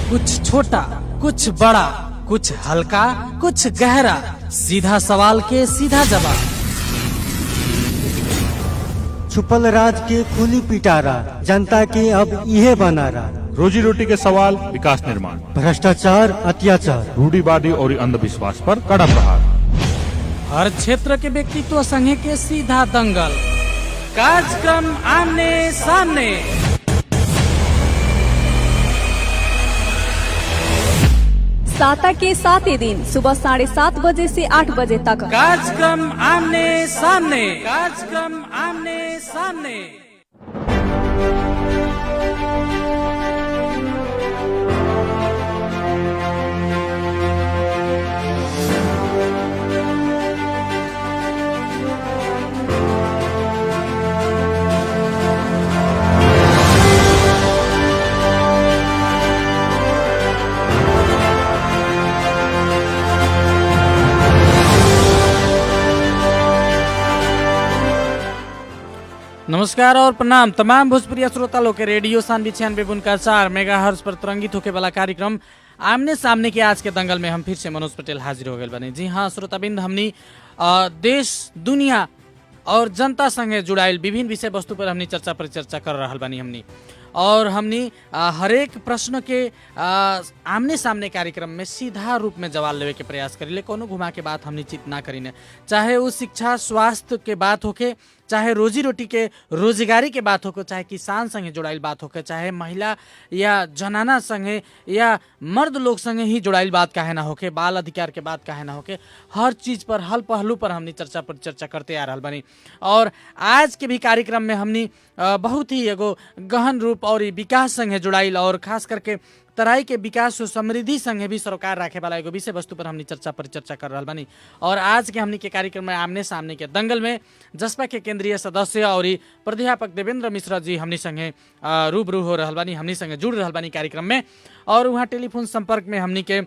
कुछ छोटा, कुछ बड़ा, कुछ हल्का, कुछ गहरा, सीधा सवाल के सीधा जवाब। छुपल राज के खुली पिटारा, जनता के अब यह बनारा। रोजी रोटी के सवाल, विकास निर्माण, भ्रष्टाचार, अत्याचार, रूढ़िवादी और अंधविश्वास पर कड़ा प्रहार। हर क्षेत्र के व्यक्तित्व संगे के सीधा दंगल। कार्यक्रम आमने सामने। साता के 7 दिन सुबह 7:30 बजे से 8 बजे तक। कार्यक्रम आमने सामने। कार्यक्रम आमने सामने। नमस्कार और प्रणाम तमाम भोजपुरी श्रोता लोग के रेडियो सानवी 96.4 मेगाहर्ट्ज पर तरंगित होके वाला कार्यक्रम आमने सामने के आज के दंगल में हम फिर से मनोज पटेल हाजिर हो गए बने। जी हाँ श्रोताबिंद, हमनी देश दुनिया और जनता संगे जुड़ाइल विभिन्न विषय वस्तु पर हमनी चर्चा परिचर्चा कर रहा बानी हमनी और हमनी हरेक प्रश्न के आमने सामने कार्यक्रम में सीधा रूप में जवाब लेवे के प्रयास करीले। कोनो घुमा के बात हमनी चित ना करीने, चाहे वो शिक्षा स्वास्थ्य के बात होके, चाहे रोजी रोटी के रोजगारी के बात होके, चाहे किसान संगे जुड़ाइल बात होके, चाहे महिला या जनाना संगे या मर्द लोग संगे ही जुड़ाइल बात काहे ना होके, बाल अधिकार के बात काहे ना होके, हर चीज पर हर पहलू पर हमनी चर्चा पर चर्चा करते आ रहल बानी। और आज के भी कार्यक्रम में हमनी बहुत ही एगो गहन रूप और विकास संगे जुड़ाइल और खास करके तराई के विकास और समृद्धि संगे भी सरोकार राखे वाला एगो विषय वस्तु पर हमनी चर्चा परिचर्चा कर रहा बानी। और आज के हमनी के कार्यक्रम में आमने सामने के दंगल में जसपा के केंद्रीय सदस्य और प्राध्यापक देवेंद्र मिश्रा जी हमनी संगे रूबरू हो रहल बानी, हमनी संगे जुड़ रहल बानी कार्यक्रम में। और वहाँ टेलीफोन संपर्क में हमनी के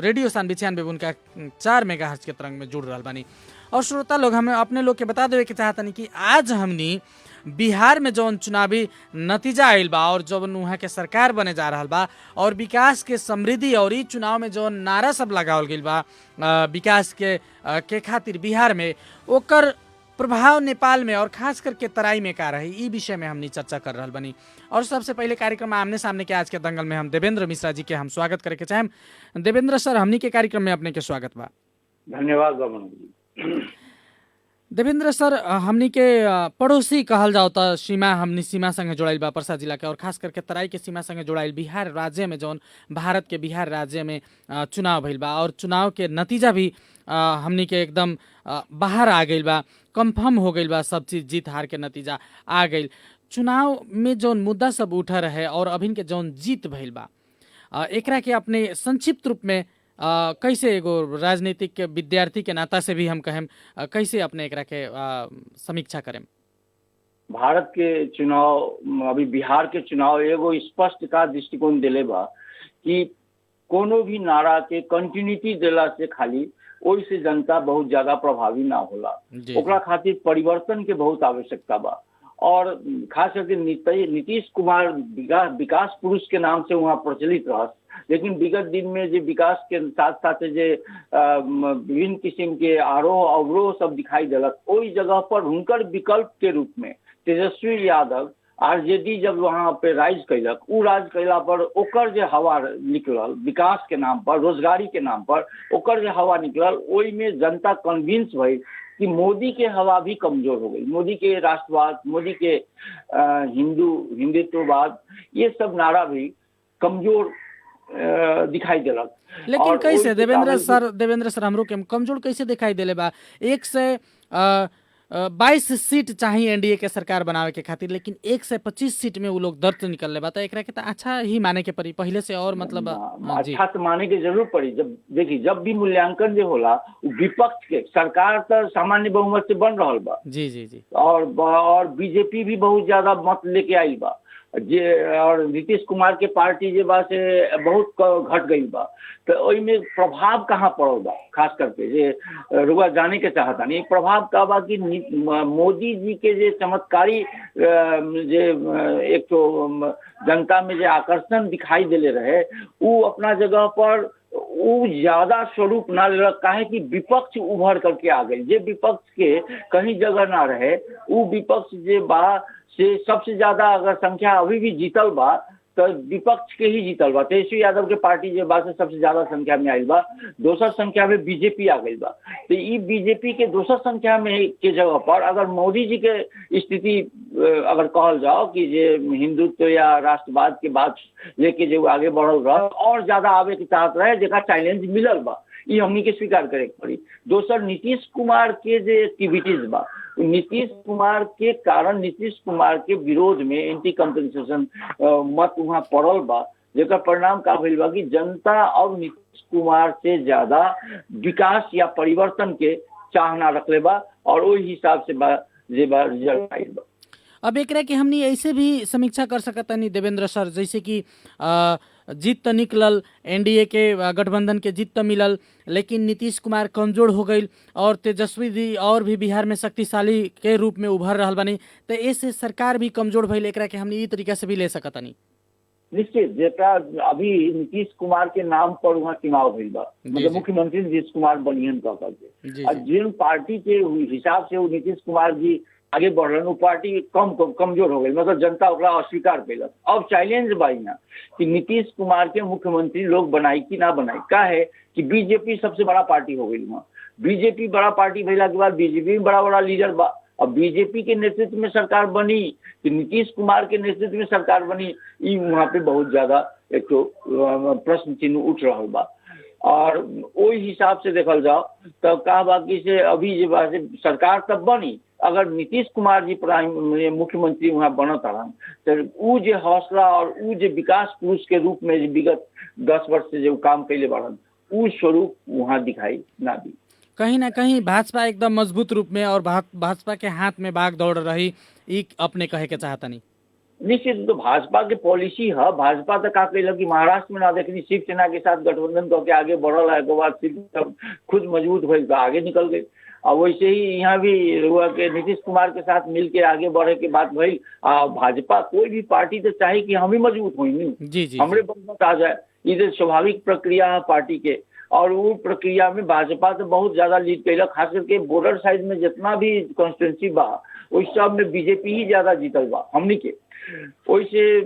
रेडियो सानवी 96.4 मेगाहर्ट्ज के तरंग में जुड़ रहल बानी। और श्रोता लोग, हमें अपने लोग के बता देवे के चाहतनी कि आज हमनी बिहार में जौन चुनावी नतीजा आयल बा और जौन वहाँ के सरकार बने जा रहा बा और विकास के समृद्धि और ई चुनाव में जौन नारा सब लगावल गइल बा विकास के खातिर बिहार में, ओकर प्रभाव नेपाल में और खास करके तराई में का रही, ई विषय में हमनी चर्चा कर रहल बनी। और सबसे पहले कार्यक्रम में आमने सामने के आज के दंगल में हम देवेंद्र मिश्रा जी के हम स्वागत करे के चाहेम। देवेंद्र सर, हमनी के कार्यक्रम में अपने के स्वागत बा। धन्यवाद जी। देवेंद्र सर, हमनी के पड़ोसी कहल जाओ तो हमनी सीमा संगे जुड़ाइल बा पर्सा जिला के और खास करके तराई के सीमा संगे जुड़ाइल बिहार राज्य में जौन भारत के बिहार राज्य में चुनाव भइल बा और चुनाव के नतीजा भी हमनी के एकदम बाहर आ गइल बा, कंफर्म हो गइल बा, सब चीज जीत हार के नतीजा आ गइल। चुनाव में जौन मुद्दा सब उठा रहे और अभिन के जौन जीत भइल बा, एकरा के अपने संक्षिप्त रूप में कैसे एगो राजनीतिक के विद्यार्थी के नाता से भी हम कहें, कैसे अपने एकरा के समीक्षा करें? भारत के चुनाव, अभी बिहार के चुनाव एगो स्पष्ट का दृष्टिकोण दिले बा कि कोनो भी नारा के कंटिन्यूटी देला से खाली ओइ से जनता बहुत ज्यादा प्रभावी ना होला, ओकरा खातिर परिवर्तन के बहुत आवश्यकता बा। और खास करके नीतीश कुमार विकास पुरुष के नाम से वहाँ प्रचलित रहा, लेकिन विगत दिन में जो विकास के साथ साथ जो विभिन्न किस्म के आरोह अवरोह सब दिखाई दिलक, ओई जगह पर हुनकर विकल्प के रूप में तेजस्वी यादव आरजेडी जब वहाँ पे राज कैलक, उ राज कैला पर ओकर जो हवा निकलल विकास के नाम पर, रोजगारी के नाम पर ओकर जो हवा निकलल, ओई में जनता कन्विंस भई कि मोदी के हवा भी कमजोर हो गई। मोदी के राष्ट्रवाद, मोदी के हिंदुत्ववाद, ये सब नारा भी कमजोर दिखाई दिलक। लेकिन कैसे देवेंद्र सर हमरो के कमजोर कैसे दिखाई दिले बा? 122 सीट चाहिए एनडीए के सरकार बनावे के खातिर, लेकिन 125 सीट में वो लोग दर्द निकलले बा, तो एकरा के अच्छा ही माने के पड़ी पहले से। और मतलब अच्छा तो माने के जरूर पड़ी। जब देखिए, जब भी मूल्यांकन जो होला विपक्ष के, सरकार तो सामान्य बहुमत से बन रहा बा, जी जी जी, और बीजेपी भी बहुत ज्यादा मत लेके आई बा, जे और नीतीश कुमार के पार्टी जे बा से बहुत घट गई बा, तो ओई में प्रभाव कहाँ पड़ल बा, खास करके जे रुआ जाने के चाहता नहीं प्रभाव का बा कि मोदी जी के जे चमत्कारी जे एक तो जनता में जे आकर्षण दिखाई देले रहे वो अपना जगह पर वो ज्यादा स्वरूप ना ले काहे कि विपक्ष उभर करके आ गई, जे विपक्ष के कहीं जगह ना रहे वो विपक्ष जे बा से सबसे ज्यादा अगर संख्या अभी भी जीतल बा तो विपक्ष के ही जीतल बा। तेजस्वी यादव के पार्टी जे बा से सबसे ज्यादा संख्या में आयल बा, दोसर संख्या में बीजेपी आ गई बा। तो ये बीजेपी के दोसर संख्या में के जगह पर अगर मोदी जी के स्थिति अगर कहल जाओ कि जे हिंदुत्व या राष्ट्रवाद के बात लेके जो आगे बढ़ल रहा और ज्यादा आवे के चाहत रहे, जेका चैलेंज मिलल बा ये हमनी के स्वीकार करे के पड़ी। दोसर नीतीश कुमार के जे एक्टिविटीज बा, नीतीश कुमार के कारण नीतीश कुमार के विरोध में एंटी कंपनसेशन मत वहाँ पड़ल बा, जेकर परिणाम का भइल बा कि जनता अब नीतीश कुमार से ज्यादा विकास या परिवर्तन के चाहना रखले बा और वही हिसाब से बा जे बा रिजल्ट आइल बा। अब एकरा के हमनी ऐसे भी समीक्षा कर सकत नहीं देवेंद्र सर, जैसे कि जीत तो निकलल, एनडीए के गठबंधन के जीत तो मिलल, लेकिन नीतीश कुमार कमजोर हो गई और तेजस्वी जी और भी बिहार में शक्तिशाली के रूप में उभर रहा बनी, तो ऐसे सरकार भी कमजोर भइल, एकरा के हमनी ई तरीका से भी ले सकत नहीं। निश्चित जेटा अभी नीतीश कुमार के नाम पर वहाँ चुनाव भइल बा, मतलब मुख्यमंत्री नीतीश कुमार बनियन कह करके, और जिन पार्टी के हिसाब से वो नीतीश कुमार जी आगे बढ़ रहे वो पार्टी कमजोर हो गई, मतलब जनता ओकरा अस्वीकार कैलक। अब चैलेंज बा ना कि नीतीश कुमार के मुख्यमंत्री लोग बनाई कि ना बनाई, का है कि बीजेपी सबसे बड़ा पार्टी हो गई वहाँ, बीजेपी बड़ा पार्टी भइला के बाद बीजेपी में बड़ा बड़ा लीडर बा। अब बीजेपी के नेतृत्व में सरकार बनी कि नीतीश कुमार के नेतृत्व में सरकार बनी, ये वहाँ पे बहुत ज्यादा एक तो प्रश्न चिन्ह उठ रहा बा। और वही हिसाब से देखल जाओ तो कहा बाकी से अभी जे बा से सरकार तब बनी, अगर नीतीश कुमार जी मुख्यमंत्री वहाँ बनत रहन तो ऊ जे हौसला और ऊ जे विकास पुरुष के रूप में विगत 10 वर्ष से जो काम कैले बढ़न ऊ स्वरूप वहाँ दिखाई ना दी। कहीं ना कहीं भाजपा एकदम मजबूत रूप में और भाजपा के हाथ में बाग दौड़ रही, ये अपने कहे के चाहता नहीं। निश्चित तो भाजपा के पॉलिसी है, भाजपा तो का कैलक कि महाराष्ट्र में ना देखनी शिवसेना के साथ गठबंधन करके आगे बढ़ल है, बाद खुद मजबूत हुई तो आगे निकल गई। और वैसे ही यहाँ भी हुआ कि नीतीश कुमार के साथ मिलके आगे बढ़े के बात भई। भाजपा कोई भी पार्टी तो चाहे कि हम ही मजबूत हुई नहीं, हमरे बहुमत आ जाए, ये स्वाभाविक प्रक्रिया है पार्टी के। और वो प्रक्रिया में भाजपा तो बहुत ज्यादा लीड कैल, खास करके बॉर्डर साइड में जितना भी कॉन्स्टिट्यूंसी बा उस सब में बीजेपी ही ज्यादा जीतल बा हमनी के। वैसे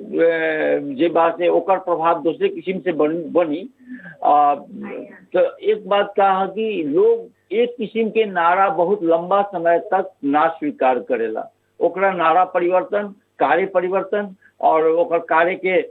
जे बात है ओकर प्रभाव दूसरे किस्म से बनी। तो एक बात कहा कि लोग एक किस्म के नारा बहुत लंबा समय तक ना स्वीकार करेला, ओकरा नारा परिवर्तन, कार्य परिवर्तन और ओकर कार्य के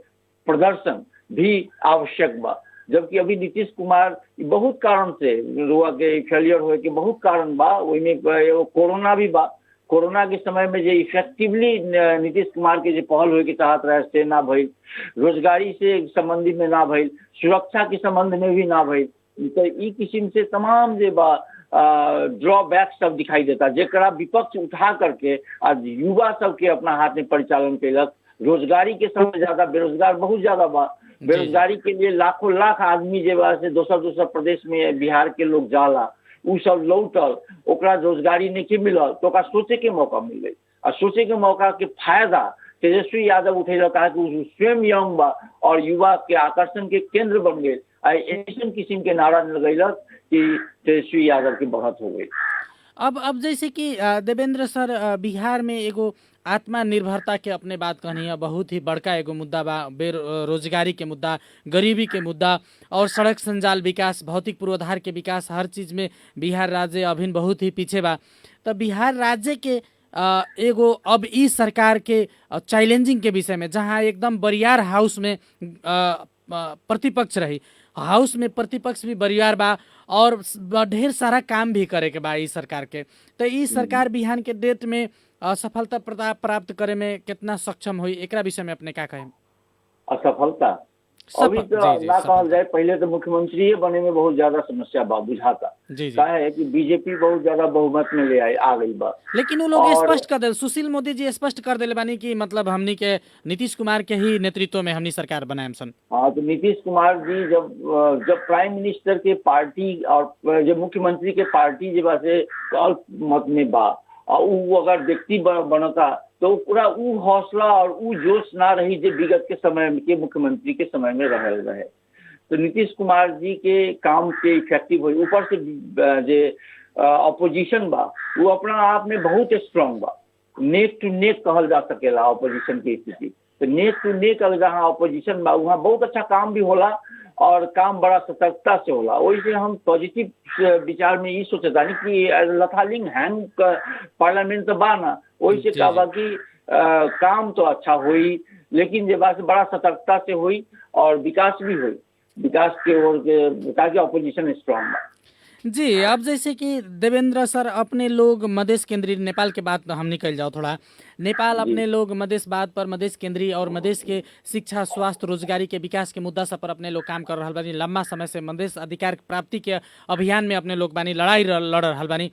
प्रदर्शन भी आवश्यक बा। जबकि अभी नीतीश कुमार बहुत कारण से रुआ के फेलियर हुए के बहुत कारण बा, वही कोरोना भी बा। कोरोना के समय में जो इफेक्टिवली नीतीश कुमार के जो पहल हुए के चाहत रहे से ना भइल, रोजगारी से संबंधी में ना भइल, सुरक्षा के संबंध में भी ना भइल। तो ई किस्म से तमाम जो बा ड्रॉबैक सब दिखाई देता, जेकरा विपक्ष उठा करके आज युवा सबके अपना हाथ में परिचालन कैलक। रोजगारी के सबसे ज्यादा बेरोजगार बहुत ज्यादा बा, बेरोजगारी के लिए लाखों लाख आदमी जे बा से दोसर प्रदेश में बिहार के लोग जाला, उ सब लौटल, ओकरा रोजगारी नहीं मिलल तो ओकरा सोचे के मौका मिल गई। और सोचे के मौका के फायदा तेजस्वी यादव उठेला, कहा कि स्वयं यंग बा और युवा के आकर्षण के केंद्र बन गए। ऐसा किस्म के नारा लगैलक कि तेजस्वी यादव की बढ़त हो गई। अब जैसे कि देवेंद्र सर, बिहार में एगो आत्मनिर्भरता के अपने बात कहनी है, बहुत ही बड़का एगो मुद्दा बा, बेरोजगारी के मुद्दा, गरीबी के मुद्दा और सड़क संजाल विकास, भौतिक पूर्वाधार के विकास, हर चीज में बिहार राज्य अभी बहुत ही पीछे बा। तो बिहार राज्य के एगो अब ई सरकार के चैलेंजिंग के विषय में, जहाँ एकदम बरियार हाउस में प्रतिपक्ष रही, हाउस में प्रतिपक्ष भी बरियार बा और ढेर सारा काम भी करे के बा ई सरकार के। तो ई सरकार बिहान के डेट में सफलता प्राप्त करे में कितना सक्षम हुई, एकरा विषय में अपने क्या कहें? असफलता अभी तो ना कहल जाए, पहले तो मुख्यमंत्री बने में बहुत ज्यादा समस्या बा बुझाता। जी जी। का है कि बीजेपी बहुत ज्यादा बहुमत में ले आ गई बा। लेकिन वो लोग स्पष्ट कर दे, सुशील मोदी जी स्पष्ट कर दिले बानी कि मतलब हमनी के नीतीश कुमार के ही नेतृत्व में हमनी सरकार बनाएम सन। हाँ, तो नीतीश कुमार जी जब प्राइम मिनिस्टर के पार्टी और जब मुख्यमंत्री के पार्टी जब से अल्प मत में बा और वो अगर व्यक्ति बनता तो पूरा वो हौसला और वो जोश ना रही जो विगत के समय के मुख्यमंत्री के समय में रहे। तो नीतीश कुमार जी के काम के इफेक्टिव हुई। ऊपर से जे अपोजिशन बा वो अपना आप में बहुत स्ट्रांग बा, नेक टू नेक कहल जा सकेला अपोजिशन की स्थिति। तो नेक टू नेक अगर जहाँ अपोजिशन बा वहाँ बहुत अच्छा काम भी होला और काम बड़ा सतर्कता से होला। वैसे हम पॉजिटिव विचार में ये सोचता नहीं कि लथालिंग हैंग पार्लियामेंट तो बा ना, वैसे कहा बा कि काम तो अच्छा हुई लेकिन जे बात बड़ा सतर्कता से हुई और विकास भी हुई, विकास के ओर के, ताकि अपोजिशन स्ट्रांग बा। जी, अब जैसे कि देवेंद्र सर अपने लोग मधेश केंद्रीय नेपाल के बात हम निकल जाओ थोड़ा। नेपाल अपने लोग मधेश बात पर मधेश केंद्रीय और मधेश के शिक्षा, स्वास्थ्य, रोजगारी के विकास के मुद्दा सब पर अपने लोग काम कर रहा बानी। लंबा समय से मधेश अधिकार प्राप्ति के अभियान में अपने लोग बानी, लड़ाई लड़ रहा बानी।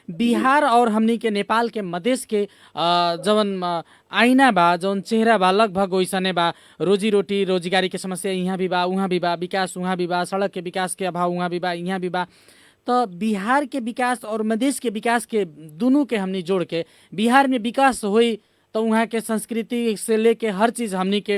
बिहार और हमनी के नेपाल के मधेश के जवन आईना बा, जवन चेहरा बा, लगभग वैसने बा। रोजी रोटी, रोजगारी के समस्या यहाँ भी बा, वहाँ भी बा, विकास वहाँ भी बा, सड़क के विकास के अभाव वहाँ भी बा, यहाँ भी बा। तो बिहार के विकास और मधेश के विकास के दोनों के हमनी जोड़ के बिहार में विकास हुई तो वहाँ के संस्कृति से लेके हर चीज़ हमनी के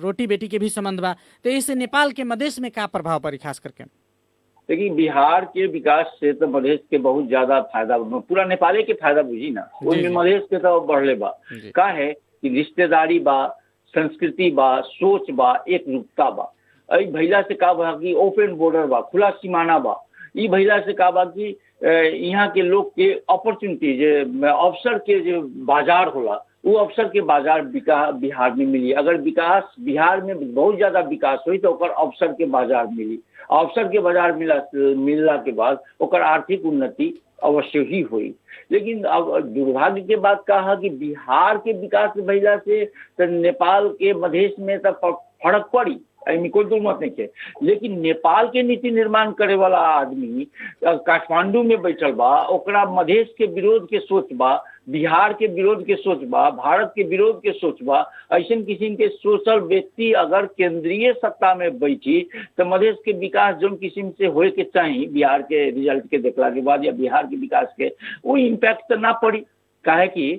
रोटी बेटी के भी संबंध बा। तो इससे नेपाल के मधेश में का प्रभाव पड़ी खास करके? देखिए, बिहार के विकास से तो मधेश के बहुत ज्यादा फायदा, पूरा नेपाले के फायदा बुझी ना, उसमें मधेश के तो बढ़ले बा। का है कि रिश्तेदारी बा, संस्कृति बा, सोच बा, एक रूपता बा। भैला से का बा कि ओपन बॉर्डर बा, खुला सीमाना बा। ई भैला से का बा कि यहाँ के लोग के अपॉर्चुनिटी जे अवसर के जो बाजार होला वो अवसर के बाजार बिहार में मिली। अगर विकास बिहार में बहुत ज्यादा विकास हुई तो ओकर अवसर के बाजार मिली। अवसर के बाजार मिलला के बाद ओकर आर्थिक उन्नति अवश्य ही हुई। लेकिन अब दुर्भाग्य के बात कहा कि बिहार के विकास भैला से तो नेपाल के मधेश में तो फर्क पड़ी, कोई दो मत नहीं है। लेकिन नेपाल के नीति निर्माण करे वाला आदमी काठमांडू में बैठल बा, ओकरा मधेश के विरोध के सोच बा, बिहार के विरोध के सोच बा, भारत के विरोध के सोच बा। ऐसे किस्म के सोशल व्यक्ति अगर केंद्रीय सत्ता में बैठी तो मधेश के विकास जो किस्म से होए के चाहिए बिहार के रिजल्ट के देखला के बाद या बिहार के विकास के वो इम्पैक्ट तो ना पड़ी। काहे कि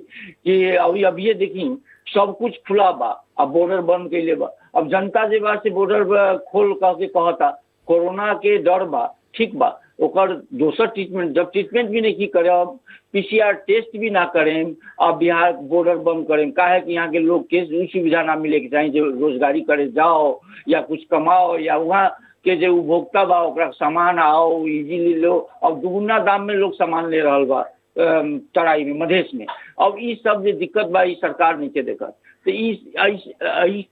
अभी ये देखी सब कुछ खुला बा, अब बॉर्डर बंद कैले बा। अब जनता जे बा से बॉर्डर खोल कह के कहता कोरोना के डर बा, ठीक बा, ओकर दोसर ट्रीटमेंट जब ट्रीटमेंट भी नहीं करे, अब पीसीआर टेस्ट भी ना करें, अब बिहार बॉर्डर बंद करें। का है कि यहाँ के लोग के सुविधा ना मिले के चाहिए, जो रोजगारी करे जाओ या कुछ कमाओ या वहाँ के जो उपभोक्ता बा ओकरा सामान आओ इजीली लो। अब दुगुना दाम में लोग सामान ले रहा बा चढ़ाई में मधेश में। अब इस सब जो दिक्कत बा ई सरकार नीचे देखत। तो इस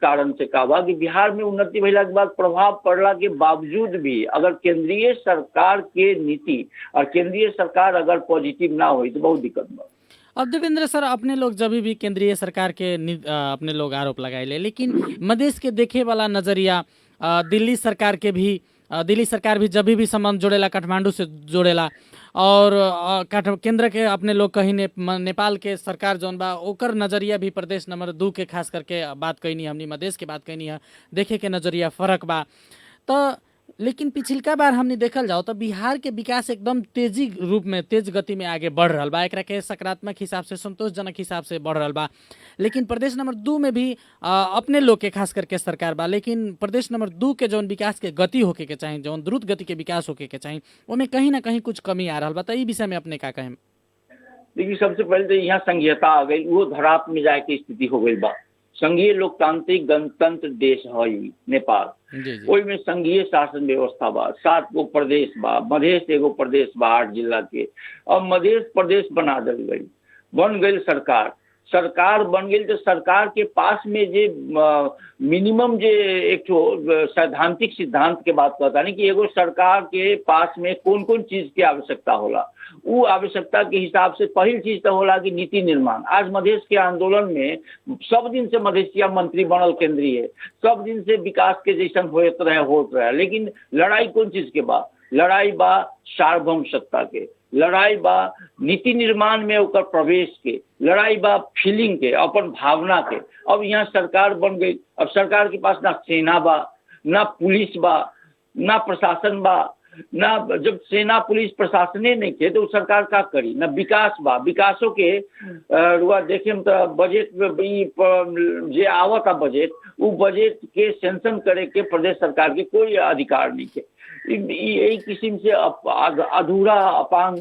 कारण से कहा बा कि बिहार में उन्नति भइला के बाद प्रभाव पड़ला के बावजूद भी अगर केंद्रीय सरकार के नीति और केंद्रीय सरकार अगर पॉजिटिव ना हुई तो बहुत दिक्कत बा। अब देवेंद्र सर अपने लोग जब भी केंद्रीय सरकार के अपने लोग आरोप लगाए, लेकिन मधेश के देखे वाला नजरिया दिल्ली सरकार भी जब भी संबंध जोड़ेला काठमांडू से जोड़ेला और केंद्र के अपने लोग कहीं नेपाल के सरकार जौन बा ओकर नजरिया भी प्रदेश नंबर 2 के खास करके बात कहनी, हमनी मधेश के बात कहनी है, देखे के नजरिया फर्क बा। तो लेकिन पिछिलका बार हमने देखल जाओ तो बिहार के विकास एकदम तेज गति में आगे बढ़ रहा बा, एकरा के सकारात्मक हिसाब से संतोषजनक हिसाब से बढ़ रहा बा। लेकिन प्रदेश नंबर 2 में भी अपने लोग के खास करके सरकार बा, लेकिन प्रदेश नंबर 2 के जौन विकास के गति होके के चाहिए, जौन द्रुत गति के विकास होके के चाहिए, उनमें कहीं ना कहीं कुछ कमी आ रहा बा। तो ई विषय में अपने का कहें? देखिए, सबसे पहले तो यहाँ संघीयता आ गई, वो धराप में जाए के स्थिति हो गई बा। संघीय लोकतांत्रिक गणतंत्र देश है नेपाल, ओई में संघीय शासन व्यवस्था बा, 7 गो प्रदेश बा, मधेश एगो प्रदेश बा 8 जिला के। अब मधेश प्रदेश बना दिल गई, बन गई सरकार। सरकार बन गई तो सरकार के पास में जे मिनिमम जे एक ठो सैद्धांतिक सिद्धांत के बात कहता नहीं कि एगो सरकार के पास में कौन कौन चीज की आवश्यकता होला। वो आवश्यकता के हिसाब से पहली चीज तो होला कि नीति निर्माण। आज मधेश के आंदोलन में सब दिन से मधेसिया मंत्री बनल केंद्रीय, सब दिन से विकास के जैसन होत रहे, लेकिन लड़ाई कौन चीज के बा? लड़ाई बा सार्वभौम सत्ता के, लड़ाई बा नीति निर्माण में ओकर प्रवेश के, लड़ाई बा फीलिंग के, अपन भावना के। अब यहाँ सरकार बन गई, अब सरकार के पास ना सेना बा, ना पुलिस बा, ना प्रशासन बा, ना जब सेना पुलिस प्रशासने नहीं थे तो सरकार का करी, ना विकास बा। विकासों के रुआ देखे तो बजट जे आवता बजट, वो बजट के सेंशन करे के प्रदेश सरकार के कोई अधिकार नहीं है। यही किस्म से अधूरा अपांग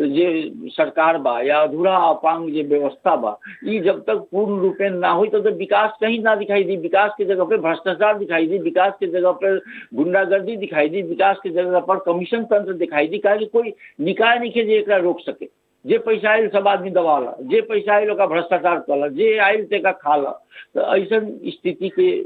जे सरकार बा या अधूरा अपांग जे व्यवस्था बा, ये जब तक पूर्ण रूपेण ना हुई तो विकास कहीं ना दिखाई दी। विकास के जगह पे भ्रष्टाचार दिखाई दी, विकास के जगह पर गुंडागर्दी दिखाई दी, विकास के जगह पर कमीशन तंत्र दिखाई दी। कहा कोई निकाय नहीं जे एकरा रोक सके। जे पैसा आयल सब आदमी दबाला, जे पैसा आयल ओका भ्रष्टाचार कला, जे आयल तेका खाला। तो ऐसा स्थिति के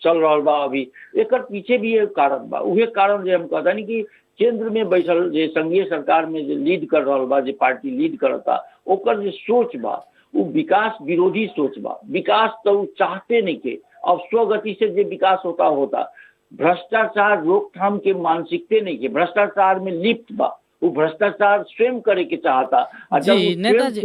चल रहा बा। अभी एक पीछे भी एक कारण बा, उहे कारण जो हम कहता नहीं कि केंद्र में बैठल जे संघीय सरकार में जो लीड कर रहा बा, जे पार्टी लीड करता, ओकर जो सोच बा वो विकास विरोधी सोच बा। विकास तो वो चाहते नहीं के, अब स्वगति से जो विकास होता भ्रष्टाचार रोकथाम के मानसिकते नहीं के, भ्रष्टाचार में लिप्त बा, वो भ्रष्टाचार स्वयं करे के चाहता। जी नेताजी,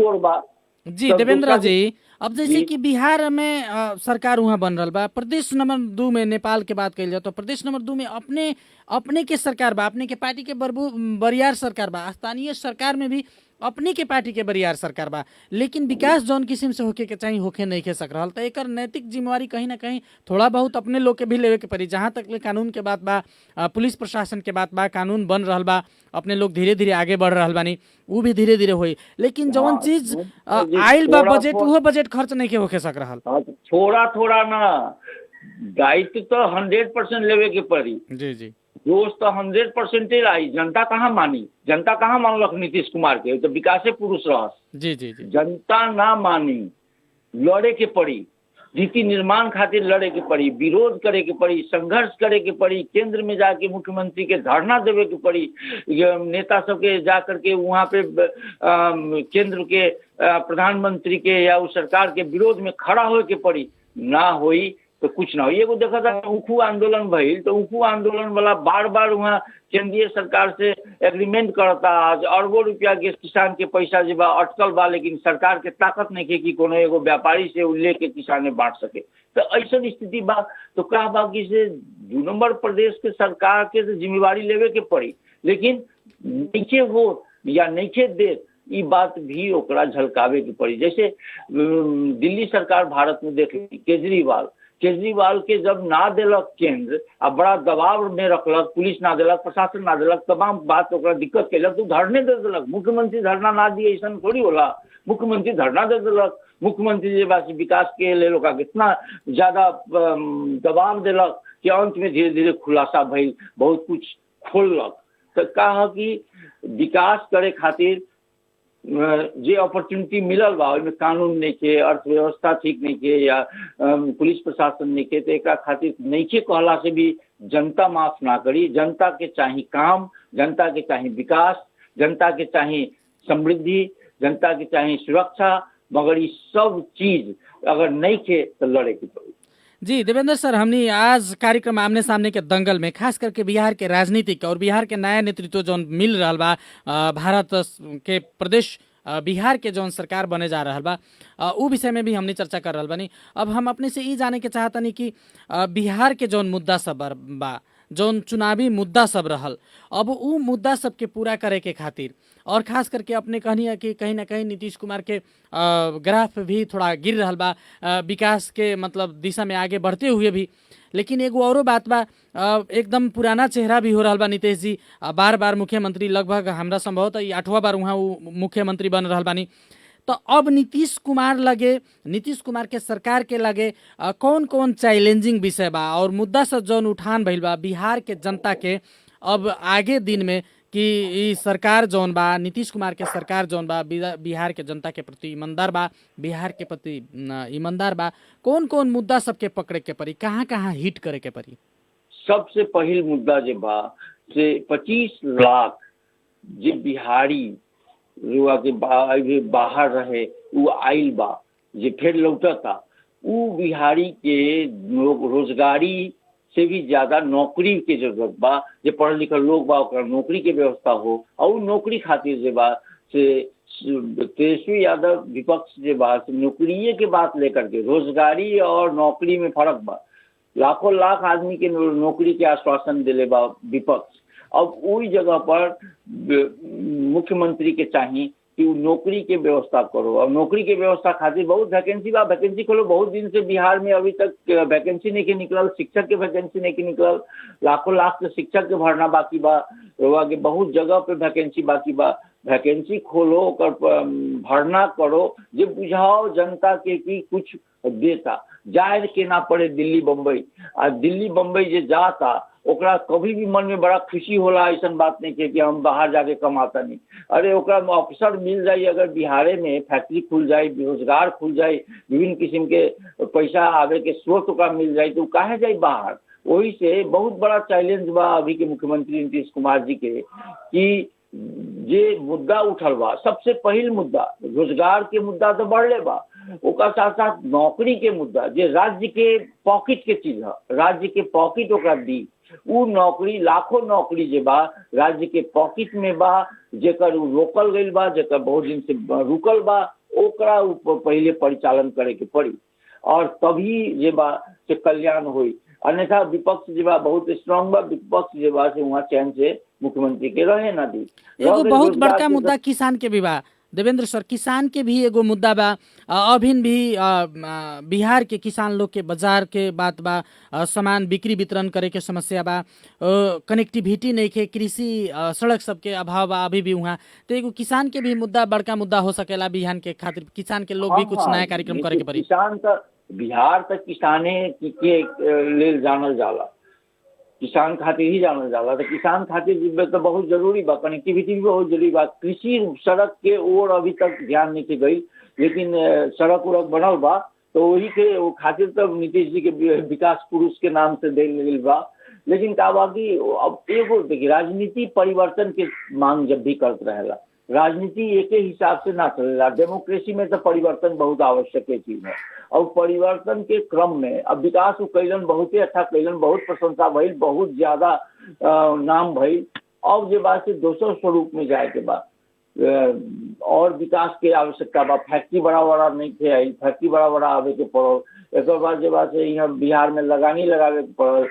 जी देवेंद्र जी, अब जैसे कि बिहार में सरकार वहाँ बन रहा बा, प्रदेश नंबर 2 में नेपाल के बात कही जाए तो प्रदेश नंबर 2 में अपने के सरकार बा, अपने के पार्टी के बरियार सरकार बा, स्थानीय सरकार में भी अपने के पार्टी के बरियार सरकार बा, लेकिन विकास जौन किस्म से होके के चाहिए होके नहीं के सक रहा। तो एकर नैतिक जिम्मेवारी कहीं ना कहीं थोड़ा बहुत अपने लोग के भी लेवे के पड़ी। जहाँ तक ले कानून के बात बा, पुलिस प्रशासन के बात बा, कानून बन रहा बा, अपने लोग धीरे धीरे आगे बढ़ रहा बानी, वो भी धीरे धीरे हुई, लेकिन जौन चीज आयल बा बजट, वो बजट खर्च नहीं के होके सक रहा। थोड़ा थोड़ा ना, दायित्व तो 100% लेवे के पड़ी। जी जी, दोस्त तो 100% आई। जनता कहाँ मानी? जनता कहाँ मानलक नीतीश कुमार के? तो विकासे पुरुष रह। जी जी जी, जनता ना मानी, लड़े के पड़ी, नीति निर्माण खातिर लड़े के पड़ी, विरोध करे के पड़ी, संघर्ष करे के पड़ी, केंद्र में जाके मुख्यमंत्री के धरना देवे के पड़ी, नेता सबके जा करके वहाँ पे केंद्र के प्रधानमंत्री के या उस सरकार के विरोध में खड़ा होए के पड़ी। ना होई तो कुछ ना हो। एगो देखा था उखू आंदोलन भइल, तो उखू आंदोलन वाला बार बार वहाँ केंद्रीय सरकार से एग्रीमेंट करता, आज अरबों रुपया के किसान के पैसा जो बा अटकल बा, लेकिन सरकार के ताकत नहीं के कि कोनो एगो व्यापारी से उल्ले के किसान बांट सके। तो ऐसा स्थिति बा। तो कहा बा कि से 2 नंबर प्रदेश के सरकार के तो जिम्मेवारी लेवे के पड़ी, लेकिन नीचे हो या नीचे दे, ये बात भी ओकरा झलकावे के पड़ी। जैसे दिल्ली सरकार भारत में देख ली, केजरीवाल के जब ना दिलक केंद्र, आ बड़ा दबाव में रखलक, पुलिस ना दिलक, प्रशासन ना दिलक, तमाम बात ओकरा दिक्कत कैलक, तो धरने दे दिलक। मुख्यमंत्री धरना ना दिए ऐसा थोड़ी होला। मुख्यमंत्री धरना दे दिलक। मुख्यमंत्री जे बात विकास के लिए लोग कितना ज्यादा दबाव दिलक कि अंत में धीरे धीरे खुलासा भइल, बहुत कुछ खोलक। तो कहा कि विकास करे खातिर जे अपॉर्चुनिटी मिलल बा, ओइमे कानून नहीं के, अर्थव्यवस्था ठीक नहीं के, या पुलिस प्रशासन नहीं के, तो एक खातिर नहीं के कहला से भी जनता माफ ना करी। जनता के चाही काम, जनता के चाही विकास, जनता के चाही समृद्धि, जनता के चाही सुरक्षा, मगर ये सब चीज अगर नहीं के तो लड़े की पड़ी। जी देवेंद्र सर, हमने आज कार्यक्रम आमने सामने के दंगल में खास करके बिहार के राजनीतिक और बिहार के नया नेतृत्व जो मिल रहा बा, भारत के प्रदेश बिहार के जौन सरकार बने जा रहा बा, उ विषय में भी हमने चर्चा कर रहा बानी। अब हम अपने से ये जाने के चाहतनी कि बिहार के जौन मुद्दा सब बा, जौन चुनावी मुद्दा सब रहल, अब उ मुद्दा सब के पूरा करे के खातिर, और खास करके अपने कहनी है कि कहीं ना कहीं नीतीश कुमार के ग्राफ भी थोड़ा गिर रहा बा, विकास के मतलब दिशा में आगे बढ़ते हुए भी। लेकिन एगो औरो बात बा, एकदम पुराना चेहरा भी हो रहा बा नीतीश जी, बार बार मुख्यमंत्री, लगभग हमरा संभवतः 8वां बार वहाँ मुख्यमंत्री बन रहा बानी। तो अब नीतीश कुमार के सरकार के लगे कौन कौन चैलेंजिंग विषय बा और मुद्दा से जौन उठान भइल बा बिहार के जनता के अब आगे दिन में कि ई सरकार जौन बा, नीतीश कुमार के सरकार जौन बा, बिहार के जनता के प्रति ईमानदार बा, बिहार के प्रति ईमानदार बा, कौन कौन मुद्दा सबके पकड़े के पड़ी, कहाँ कहाँ हिट करे के पड़ी? सबसे पहिल मुद्दा जे बा से 25 लाख जे बिहारी रुआ के बाहर रहे उ आइल बा, जे फिर लौटता, उ बिहारी के रोजगारी से भी ज्यादा नौकरी के जरूरत बा। जे पढ़ल लिखल लोग बा ओकरा नौकरी के व्यवस्था हो, और नौकरी खातिर जे बा से तेजस्वी यादव विपक्ष जे बा से नौकरिये के बात लेकर के, रोजगारी और नौकरी में फर्क बा। लाखों लाख आदमी के नौकरी के आश्वासन दिले बा विपक्ष। अब वही जगह पर मुख्यमंत्री के चाहिए कि नौकरी के व्यवस्था करो, और नौकरी के व्यवस्था खातिर बहुत वैकेंसी बा, वैकेंसी खोलो। बहुत दिन से बिहार में अभी तक वैकेंसी नहीं के निकलल, शिक्षक के वैकेंसी नहीं के निकलल, लाखों लाख के शिक्षक के भरना बाकी बा, आगे बहुत जगह पे वैकेंसी बाकी बा। वैकेंसी खोलो, ओकर भरना करो, जे बुझाओ जनता के कि कुछ देता, जाए के ना पड़े दिल्ली बम्बई। आ दिल्ली बम्बई जे जाता ओकरा कभी भी मन में बड़ा खुशी होला, ऐसा बात नहीं है कि हम बाहर जाके कमाता नहीं। अरे ओकरा अवसर मिल जाए, अगर बिहारे में फैक्ट्री खुल जाए, रोजगार खुल जाए, विभिन्न किस्म के पैसा आवे के स्रोत ओकरा मिल जाए, तो काहे जाए बाहर। वही से बहुत बड़ा चैलेंज बा अभी के मुख्यमंत्री नीतीश कुमार जी के कि जे मुद्दा उठल बा, सबसे पहिल मुद्दा रोजगार के मुद्दा तो बढ़ले बा, ओकर साथ साथ नौकरी के मुद्दा, जे राज्य के पॉकेट के चीज है, राज्य के पॉकेट ओकरा दी, उ नौकरी, लाखों नौकरी जे बा राज्य के पॉकेट में बा, जेकर रोकल गईल बा, जेकर बहुत दिन से रुकल बा, ओकरा पहले परिचालन करे के पड़ी, और तभी जे बा से कल्याण हुई। अन्यथा विपक्ष जे बा बहुत स्ट्रांग बा, विपक्ष जे बा से वहाँ चैन से मुख्यमंत्री के रहे ना दी। एगो बहुत बड़का मुद्दा किसान के भी बा देवेंद्र सर, किसान के भी एगो मुद्दा बा। अभिन भी बिहार के किसान लोग के बाजार के बात बा, सामान बिक्री वितरण करे के समस्या बा, कनेक्टिविटी नहीं के, कृषि सड़क सबके अभाव बा अभी भी वहाँ। तो एगो किसान के भी मुद्दा बड़का मुद्दा हो सकेला बिहार के खातिर, किसान के लोग भी कुछ नया कार्यक्रम करे के पड़ी। किसान तो बिहार तक किसाने के लेल जानल जाला, किसान खातिर ही जानल जाला, तो किसान खातिर तो बहुत जरूरी बा, कनेक्टिविटी भी बहुत जरूरी बा। कृषि सड़क के ओर अभी तक ध्यान नहीं के गई, लेकिन सड़क उड़क बनल बा, तो वही के वो खातिर तो नीतीश जी के विकास पुरुष के नाम से देल गई बा। लेकिन का बा कि अब एगो देखिए, राजनीति परिवर्तन के मांग जब भी करते रहेला, राजनीति एक हिसाब से ना चलेला। डेमोक्रेसी में तो परिवर्तन बहुत आवश्यक चीज है, और परिवर्तन के क्रम में अब विकास कैलन, बहुत ही अच्छा कैलन, बहुत प्रशंसा भइल, बहुत ज्यादा नाम भइल। अब जे बात से दोसर स्वरूप में जाए के बाद और विकास के आवश्यकता बा। फैक्ट्री बड़ा बड़ा नहीं थे आई, फैक्ट्री बड़ा बड़ा आवे के पड़ल। एक बाद जे बात से यहाँ बिहार में लगानी लगावे के पड़ल,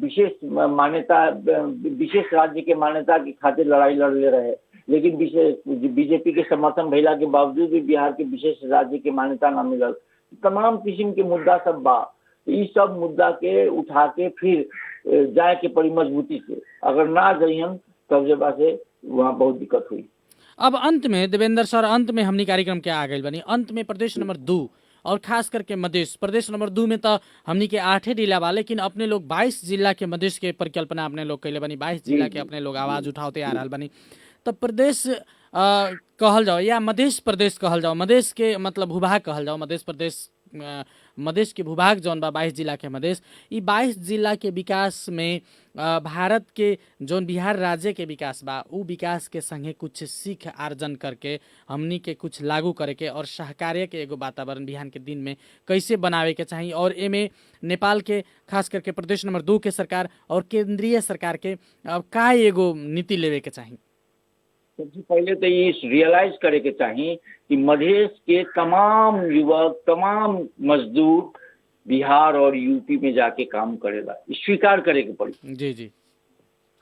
विशेष मान्यता, विशेष राज्य के मान्यता के खातिर लड़ाई लड़ले रहे, लेकिन बीजेपी के समर्थन भइला के बावजूद भी बिहार के विशेष राज्य के मान्यता न मिलल। तमाम किस्म के मुद्दा सब बा, इस सब मुद्दा के उठा के फिर जाए के पड़ी मजबूती से, अगर ना जाइए तब जब से वहाँ बहुत दिक्कत हुई। अब अंत में देवेंद्र सर, अंत में हमनी कार्यक्रम के आ गए बनी, अंत में प्रदेश नंबर 2 और खास करके मधेश प्रदेश नंबर 2 में तो हमनी के 8 जिला बा, लेकिन अपने लोग 22 जिला के मधेश के परिकल्पना अपने लोग कैले बनी, 22 जिला के अपने लोग आवाज उठाते आ रहा बनी। तो प्रदेश कहल जाओ या मधेश प्रदेश कहल जाओ, मधेश के मतलब भूभाग कहल जाओ, मधेश प्रदेश, मधेश के भूभाग जौन बा 22 जिला के मधेश, ई 22 जिला के विकास में भारत के जौन बिहार राज्य के विकास बा, उ विकास के संगे कुछ सीख आर्जन करके हमनी के कुछ लागू करे के और सहकार्य के एगो वातावरण बिहार के दिन में कैसे बनावे के चाहिए, और एमे नेपाल के खास करके प्रदेश नंबर 2 के सरकार और केंद्रीय सरकार के का एगो नीति लेवे के चाहिए। सबसे पहले तो ये रियलाइज करे के चाहिए कि मधेश के तमाम युवक, तमाम मजदूर बिहार और यूपी में जाके काम करेला, स्वीकार करे के पड़ी। जी जी,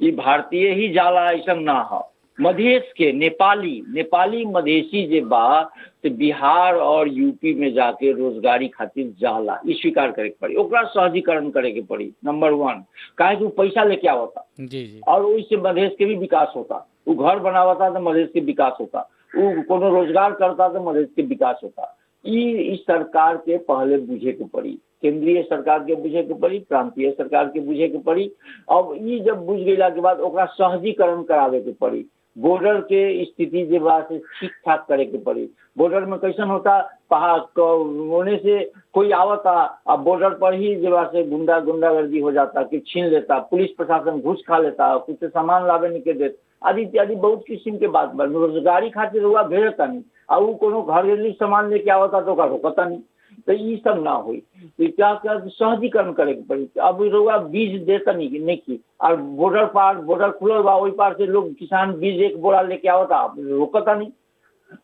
ये भारतीय ही जाला ऐसा ना हो। मधेश के नेपाली मधेसी जे बा तो बिहार और यूपी में जाके रोजगारी खातिर जाला, ये स्वीकार करे के पड़ी, ओकरा सहजीकरण करे के पड़ी। नंबर 1, काहे कि पैसा लेके आवता जी जी, और उससे मधेश के भी विकास होता। वो घर बनावता तो मधेश के विकास होता, वो कोनो रोजगार करता तो मधेश के विकास होता। इस सरकार के पहले बुझे के पड़ी केंद्रीय सरकार के बुझे के पड़ी, प्रांतीय सरकार के बुझे के पड़ी। अब ये जब बुझ गया के बाद ओकरा सहजीकरण करावे के पड़ी, बॉर्डर के स्थिति जे बा से ठीक ठाक करे के पड़ी। बॉर्डर में कैसन होता, पहाड़ होने से कोई आवता, अब बॉर्डर पर ही जे बा से गुंडागर्दी हो जाता, कि छीन लेता, पुलिस प्रशासन घूस खा लेता, कुछ सामान लावे नहीं के देता, आदि इत्यादि बहुत किस्म के बात बा। रोजगारी खातिर रुआ भेजता नहीं, और कोनो घरेलू सामान लेके आवता तो ओकरा रोकता नहीं। तो ये सब ना हुई तो क्या सहजीकरण करे के पड़ी। अब रुआ बीज देता नहीं की, और बॉर्डर खुलल बा, वही पार से लोग किसान बीज एक बोरा लेके आवता, रोकता नहीं,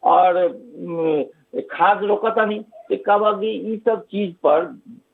और खाद रोकता नहीं। तो कब ये सब चीज पर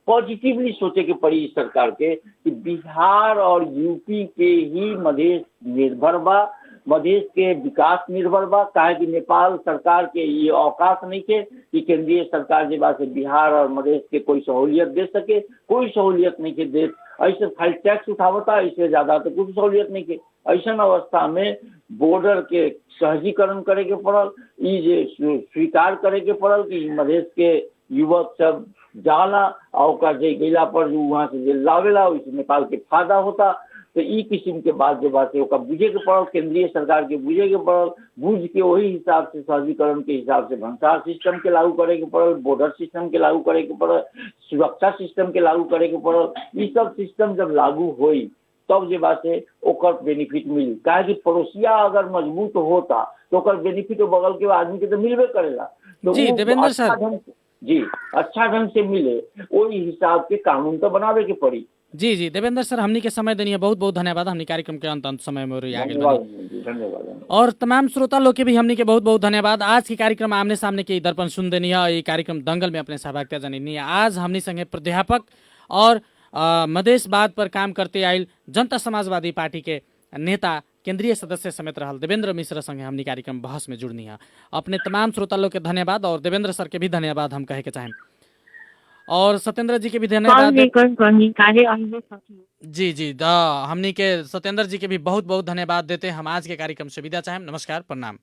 पॉजिटिवली सोचे के पड़ी सरकार के कि बिहार और यूपी के ही मधेश निर्भर बा, मधेश के विकास निर्भर बा। काहे कि नेपाल सरकार के ये औकात नहीं के कि केंद्रीय सरकार जे बा से बिहार और मधेश के कोई सहूलियत दे सके, कोई सहूलियत नहीं के दे। ऐसे खाली टैक्स उठावता, इससे ज्यादा तो कुछ सहूलियत नहीं के। ऐसा अवस्था में बॉर्डर के सहजीकरण करे के पड़ल, ये स्वीकार करे के पड़ल कि मधेश के युवक सब जाला और गैला पर वहाँ से लावेला, उससे नेपाल के फायदा होता। तो ई किस्म के बात जो बात है ओका बुझे के पड़ल, केंद्रीय सरकार के बुझे के पड़ल, बुझ के वही हिसाब से सहजीकरण के हिसाब से भंसार सिस्टम के लागू करे के पड़ल, बॉर्डर सिस्टम के लागू करे के पड़ल, सुरक्षा सिस्टम के लागू करे के पड़ल। ये सब सिस्टम जब लागू हुई तब जे बात है ओकर बेनिफिट मिली। काहे कि पड़ोसिया अगर मजबूत होता तो ओकर बेनिफिट बगल के आदमी के तो मिलबे करेला। तो जी देवेंद्र सर, जी अच्छा ढंग से मिले, वही हिसाब के कानून तो बनावे के पड़ी। जी देवेंद्र सर, हमनी के समय देनी है, बहुत बहुत धन्यवाद। हमनी कार्यक्रम के अंत समय में धन्यवाद। और तमाम श्रोता लोग के भी हमनी के बहुत बहुत धन्यवाद। आज के कार्यक्रम आमने सामने के दर्पण सुन देनी है, ये कार्यक्रम दंगल में अपने सहभागिता जनी है। आज हमनी संगे प्राध्यापक और मधेशवाद पर काम करते आयल जनता समाजवादी पार्टी के नेता केंद्रीय सदस्य समेत रहल देवेंद्र मिश्र संगे हमनी कार्यक्रम बहस में जुड़नी है। अपने तमाम श्रोता लोग के धन्यवाद और देवेंद्र सर के भी धन्यवाद हम कहे के चाहें, और सत्येंद्र जी के भी धन्यवाद। जी हमनी के सत्येंद्र जी के भी बहुत बहुत धन्यवाद देते हैं। हम आज के कार्यक्रम से विदा चाहें। नमस्कार, प्रणाम।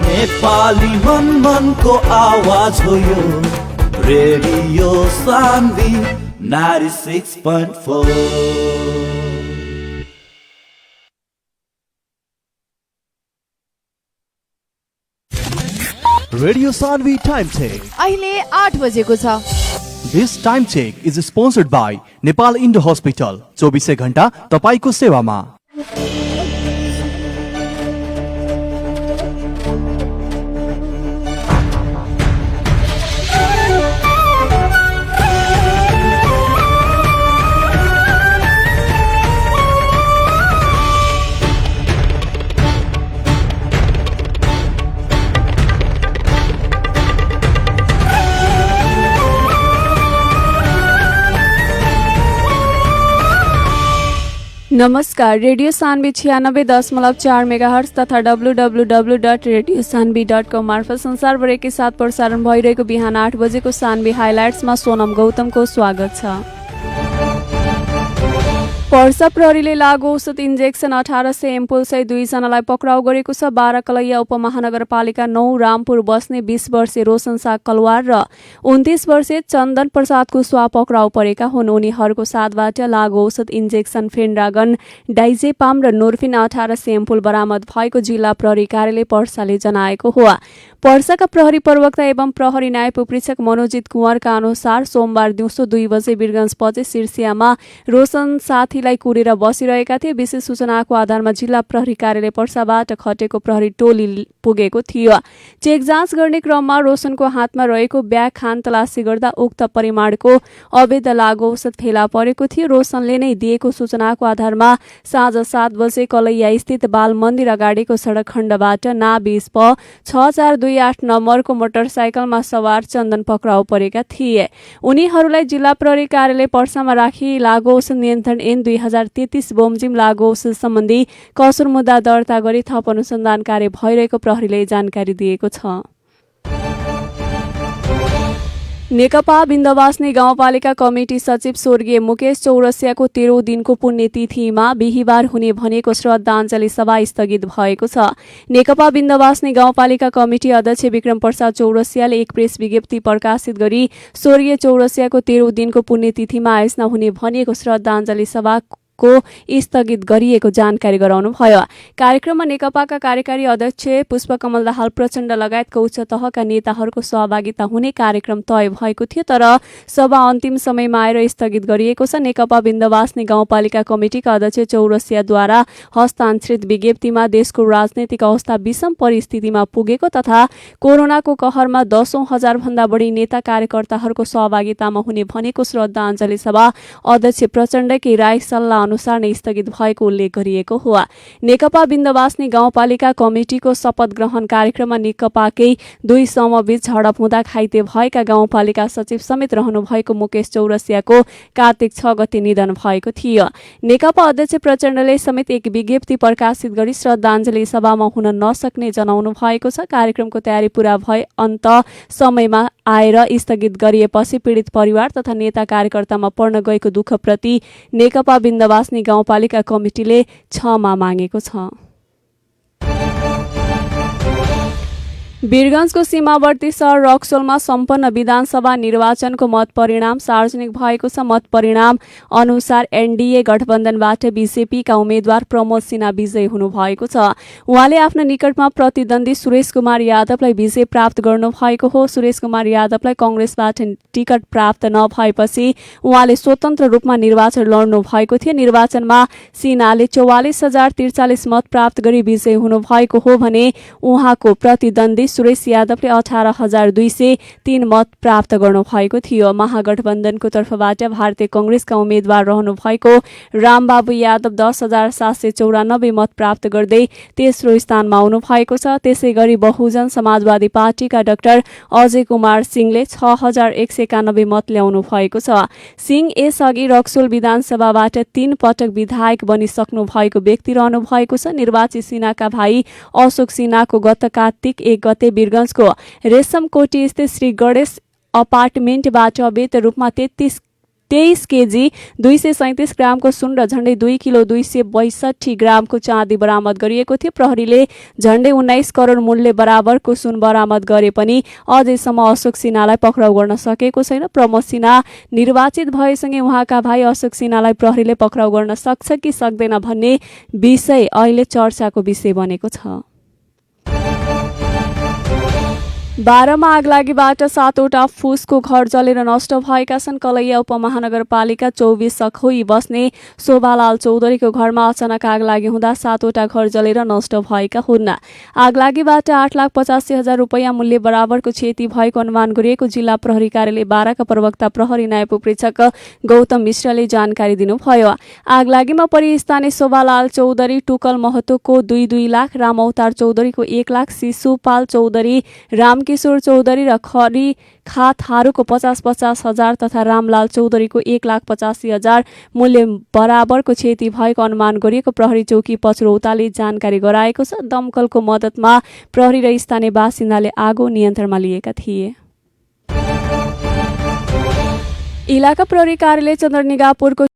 नेपाली मन को आवाज हो यो radio Sanvi 96.4। Radio Sanvi time check अहिले 8 बजेको छ। This time check is sponsored by Nepal Indo hospital, 24 घण्टा तपाईको सेवामा। नमस्कार, रेडियो सान्वी 96.4 मेगाहर्ट्ज तथा www.radiosanvi.com मार्फत संसारभर के साथ प्रसारण भइरहेको बिहान 8 बजेको सान्वी हाइलाइट्समा सोनम गौतमको स्वागत छ। पर्सा प्रहरीले लागु औषध इन्जेक्सन 1800 एम्पुल सहित 2 जनालाई पक्राउ गरेको छ। बाराकलैया उपमहानगरपालिका 9 रामपुर बस्ने 20 वर्षीय रोशन शाह कलवार र 29 वर्षीय चन्दन प्रसादको स्वा पक्राउ परेका हुन्। उनीहरूको साथबाट लागु औषध इन्जेक्सन फेन्ड्रागन, डाइजेपाम र नोर्फिन 1800 एम्पुल बरामद भएको जिल्ला प्रहरी कार्यालय पर्साले जनाएको हो। पर्साका प्रहरी प्रवक्ता एवं प्रहरी न्याय उपरीक्षक मनोजित कुँवरका अनुसार सोमबार दिउँसो 2 बजे वीरगञ्ज पछि सिर्सियामा रोशन साथीलाई कुरेर बसिरहेका थिए। विशेष सूचनाको आधारमा जिल्ला प्रहरी कार्यालय पर्साबाट खटेको प्रहरी टोली पुगेको थियो। चेक जाँच गर्ने क्रममा रोशनको हातमा रहेको ब्याग खानतलासी गर्दा उक्त परिमाणको अवैध लागु औषध फेला परेको थियो। रोशनले नै दिएको सूचनाको आधारमा साँझ 7 बजे कलैया स्थित बाल मन्दिर अगाडिको सडक खण्डबाट ना 20 प 6428 नम्बरको मोटरसाइकलमा सवार चन्दन पक्राउ परेका थिए। उनीहरूलाई जिल्ला प्रहरी कार्यालय पर्सामा राखी लागु औषध नियन्त्रण ऐन 2033 बमोजिम लागु औषध सम्बन्धी कसुर मुद्दा दर्ता गरी थप अनुसन्धान कार्य भइरहेको प्रहरीले जानकारी दिएको छ। नेकपा बिन्दवास्ने गाउँपालिका कमिटी सचिव स्वर्गीय मुकेश चौरसियाको 13औं दिनको पुण्यतिथिमा बिहिबार हुने भनेको श्रद्धाञ्जली सभा स्थगित भएको छ। नेकपा बिन्दवास्ने गाउँपालिका कमिटी अध्यक्ष विक्रम प्रसाद चौरसियाले एक प्रेस विज्ञप्ति प्रकाशित गरी स्वर्गीय चौरसियाको 13औं दिनको पुण्यतिथिमा आयोजना हुने भनेको श्रद्धाञ्जली सभा को स्थगित गरिएको जानकारी गराउनुभयो। कार्यक्रममा नेकपाका कार्यकारी अध्यक्ष पुष्पकमल दाहाल प्रचण्ड लगायतका उच्च तहका नेताहरूको सहभागिता हुने कार्यक्रम तय भएको थियो, तर सभा अन्तिम समयमा आएर स्थगित गरिएको छ। नेकपा बिन्दवास्ने गाउँपालिका कमिटिका अध्यक्ष चौरसियाद्वारा हस्तान्तरित विज्ञप्तिमा देशको राजनैतिक अवस्था विषम परिस्थितिमा पुगेको तथा कोरोनाको कहरमा 10,000 भन्दा बढी नेता कार्यकर्ताहरूको सहभागितामा हुने भनेको श्रद्धाञ्जली सभा अध्यक्ष प्रचण्डकै राय सल्लाह अनुसार नै स्थगित भएको उल्लेख गरिएको हो। नेकपा बिन्दवास्ने गाउँपालिका कमिटिको शपथ ग्रहण कार्यक्रममा नेकपाकै 2 समूहबीच झडप हुँदा घाइते भएका गाउँपालिका सचिव समेत रहनुभएको मुकेश चौरसियाको कार्तिक 6 गते निधन भएको थियो। नेकपा अध्यक्ष प्रचण्डले समेत एक विज्ञप्ति प्रकाशित गरी श्रद्धाञ्जली सभामा हुन नसक्ने जनाउनु भएको छ। कार्यक्रमको तयारी पूरा भए अन्त समयमा आएर स्थगित गरिएपछि पीडित परिवार तथा नेता कार्यकर्तामा पर्न गएको दुःखप्रति नेकपा बिन्दवास्ने गाउँपालिका कमिटीले क्षमा मागेको छ। वीरगञ्जको सीमावर्ती सहर रक्सोलमा सम्पन्न विधानसभा निर्वाचनको मत परिणाम सार्वजनिक भएको छ। मत परिणाम अनुसार एनडीए गठबन्धनबाट बीजेपीका उम्मेद्वार प्रमोद सिन्हा विजयी हुनुभएको छ। उहाँले आफ्नो निकटमा प्रतिद्वन्दी सुरेश कुमार यादवलाई विजय प्राप्त गर्नुभएको हो। सुरेश कुमार यादवलाई कांग्रेसबाट टिकट प्राप्त नभएपछि उहाँले स्वतन्त्र रूपमा निर्वाचन लड्नु भएको थियो। निर्वाचनमा सिन्हाले 44,043 मत प्राप्त गरी विजयी हुनुभएको हो भने उहाँको प्रतिद्वन्दी सुरेश यादवले 18,203 मत प्राप्त गर्नुभएको थियो। महागठबन्धनको तर्फबाट भारतीय कांग्रेसका उम्मेद्वार रहनुभएको रामबाबु यादव 10,794 मत प्राप्त गर्दै तेस्रो स्थानमा आउनुभएको छ। त्यसैगरी बहुजन समाजवादी पार्टीका डाक्टर अजय कुमार सिंहले 6,191 मत ल्याउनु भएको छ। सिंह यसअघि रक्सोल विधानसभाबाट 3 पटक विधायक बनिसक्नु भएको व्यक्ति रहनु भएको छ। निर्वाचित सिन्हाका भाइ अशोक सिन्हाको गत कार्तिक 1 गते वीरगञ्जको रेशमकोटी स्थित श्री गणेश अपार्टमेन्टबाट अवैध रूपमा 23 केजी 237 ग्रामको सुन र झण्डै 2 किलो 262 ग्रामको चाँदी बरामद गरिएको थियो। प्रहरीले झण्डै 19 करोड मूल्य बराबरको सुन बरामद गरे पनि अझैसम्म अशोक सिन्हालाई पक्राउ गर्न सकेको छैन। प्रमोद सिन्हा निर्वाचित भएसँगै उहाँका भाइ अशोक सिन्हालाई प्रहरीले पक्राउ गर्न सक्छ कि सक्दैन भन्ने विषय अहिले चर्चाको विषय बनेको छ। 12 मा आगलागीबाट 7वटा फुसको घर जलेर नष्ट भएका छन्। कलैया उपमहानगरपालिका 24 सखोई बस्ने शोभालाल चौधरीको घरमा अचानक आगलागी हुँदा 7वटा घर जलेर नष्ट भएका हुन्। आगलागीबाट 8,85,000 रुपैयाँ मूल्य बराबरको क्षति भएको अनुमान गरिएको जिल्ला प्रहरी कार्यालय 12 का प्रवक्ता प्रहरी नायब उपरीक्षक गौतम मिश्रले जानकारी दिनुभयो। आगलागीमा परि स्थानीय शोभालाल चौधरी, टुकल महतोको 2.2 लाख, राम अवतार चौधरीको 1 लाख, शिशुपाल चौधरी, रामकिशोर चौधरी र खरी खाथारूको 50,000 तथा रामलाल चौधरीको 1,85,000 मूल्य बराबरको क्षति भएको अनुमान गरिएको प्रहरी चौकी पचरौताले जानकारी गराएको छ। दमकलको मद्दतमा प्रहरी र स्थानीय बासिन्दाले आगो नियन्त्रणमा लिएका थिए। इलाका प्रहरी कार्यालय चन्द्रनिगापुरको